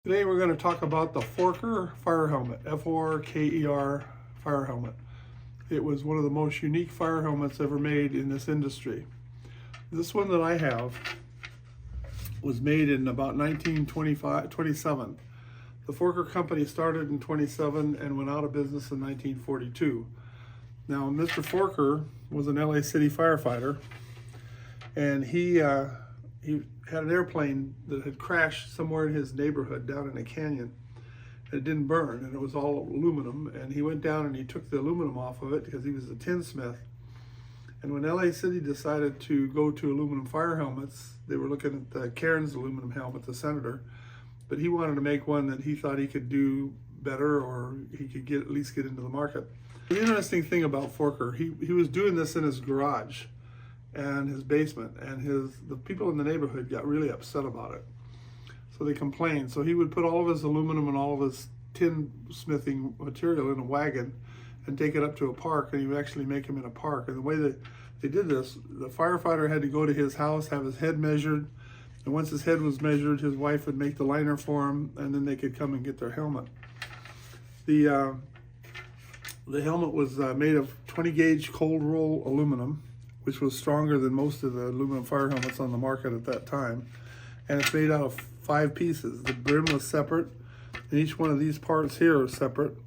Today we're going to talk about the Forker fire helmet, F-O-R-K-E-R fire helmet. It was one of the most unique fire helmets ever made in this industry. This one that I have was made in about 1927. The Forker company started in 27 and went out of business in 1942. Now, Mr. Forker was an LA City firefighter, and he had an airplane that had crashed somewhere in his neighborhood down in a canyon. It didn't burn, and it was all aluminum, and he went down and he took the aluminum off of it because he was a tinsmith. And when LA City decided to go to aluminum fire helmets, they were looking at the Cairns aluminum helmet, the Senator, but he wanted to make one that he thought he could do better, or he could at least get into the market. The interesting thing about Forker, he was doing this in his garage and his basement, and the people in the neighborhood got really upset about it. So they complained. So he would put all of his aluminum and all of his tin smithing material in a wagon and take it up to a park, and he would actually make them in a park. And the way that they did this, the firefighter had to go to his house, have his head measured, and once his head was measured, his wife would make the liner for him, and then they could come and get their helmet. The helmet was made of 20 gauge cold roll aluminum, which was stronger than most of the aluminum fire helmets on the market at that time. And it's made out of 5 pieces. The brim was separate, and each one of these parts here is separate.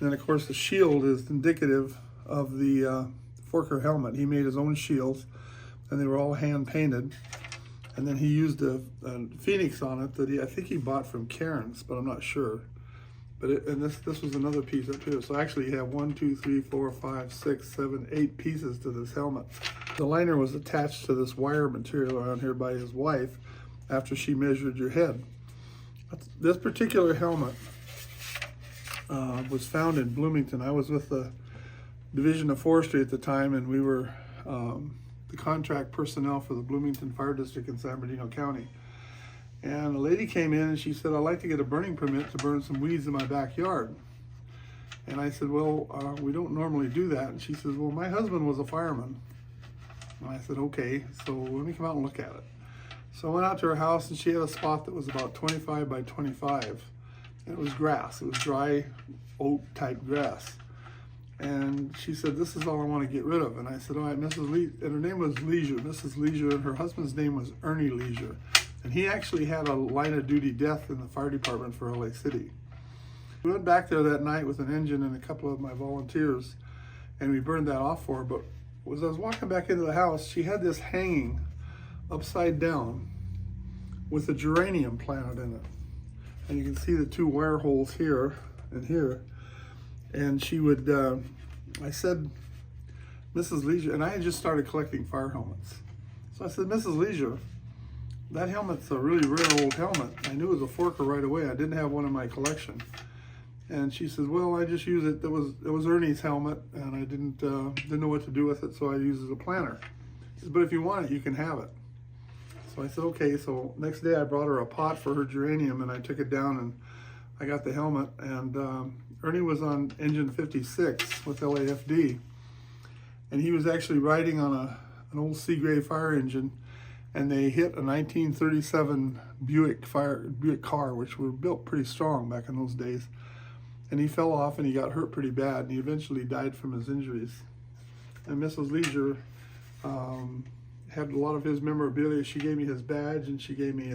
And then of course the shield is indicative of the Forker helmet. He made his own shields, and they were all hand painted. And then he used a Phoenix on it that I think he bought from Cairns, but I'm not sure. But this was another piece up here. So actually you have 1, 2, 3, 4, 5, 6, 7, 8 pieces to this helmet. The liner was attached to this wire material around here by his wife after she measured your head. This particular helmet was found in Bloomington. I was with the Division of Forestry at the time, and we were the contract personnel for the Bloomington Fire District in San Bernardino County. And a lady came in and she said, "I'd like to get a burning permit to burn some weeds in my backyard." And I said, "Well, we don't normally do that." And she says, "Well, my husband was a fireman." And I said, "Okay, so let me come out and look at it." So I went out to her house, and she had a spot that was about 25 by 25. And it was grass. It was dry oak type grass. And she said, "This is all I want to get rid of." And I said, "All right, Mrs. Lee," and her name was Leisure, Mrs. Leisure, and her husband's name was Ernie Leisure. And he actually had a line of duty death in the fire department for LA City. We went back there that night with an engine and a couple of my volunteers, and we burned that off for her. But as I was walking back into the house, she had this hanging upside down with a geranium planted in it. And you can see the 2 wire holes here and here. And she would, I said, "Mrs. Leisure," and I had just started collecting fire helmets. So I said, "Mrs. Leisure, that helmet's a really rare old helmet." I knew it was a Forker right away. I didn't have one in my collection. And she says, "Well, I just use it. It was Ernie's helmet, and I didn't know what to do with it, so I used it as a planter." She says, "But if you want it, you can have it." So I said, "Okay." So next day I brought her a pot for her geranium, and I took it down and I got the helmet. And Ernie was on engine 56 with LAFD, and he was actually riding on an old Seagrave fire engine, and they hit a 1937 Buick car, which were built pretty strong back in those days. And he fell off and he got hurt pretty bad, and he eventually died from his injuries. And Mrs. Leisure had a lot of his memorabilia. She gave me his badge, and she gave me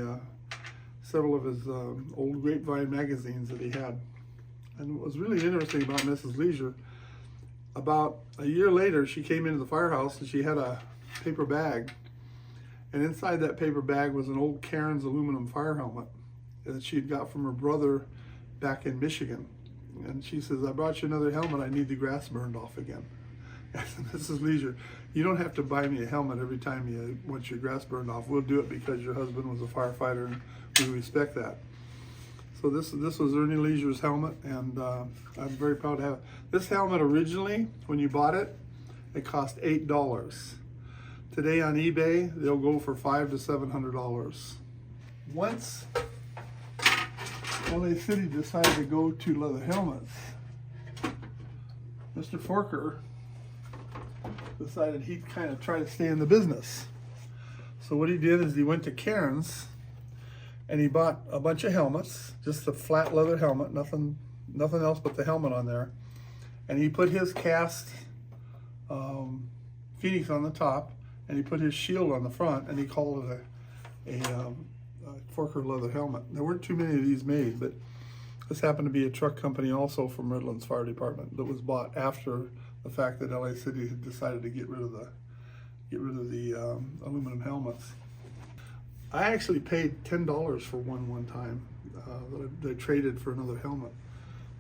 several of his old Grapevine magazines that he had. And what was really interesting about Mrs. Leisure, about a year later, she came into the firehouse and she had a paper bag. And inside that paper bag was an old Cairns aluminum fire helmet that she had got from her brother back in Michigan. And she says, "I brought you another helmet. I need the grass burned off again." I said, "Mrs. Leisure, you don't have to buy me a helmet every time you want your grass burned off. We'll do it because your husband was a firefighter, and we respect that." So this was Ernie Leisure's helmet, and I'm very proud to have it. This helmet originally, when you bought it, it cost $8. Today on eBay, they'll go for $500 to $700. Once LA City decided to go to leather helmets, Mr. Forker decided he'd kind of try to stay in the business. So what he did is he went to Cairns and he bought a bunch of helmets, just a flat leather helmet, nothing else but the helmet on there. And he put his cast Phoenix on the top, and he put his shield on the front, and he called it a Fokker leather helmet. There weren't too many of these made, but this happened to be a truck company also from Redlands Fire Department that was bought after the fact that LA City had decided to get rid of the aluminum helmets. I actually paid $10 for one time that they traded for another helmet,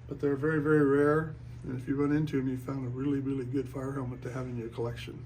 but they're very, very rare. And if you run into them, you found a really, really good fire helmet to have in your collection.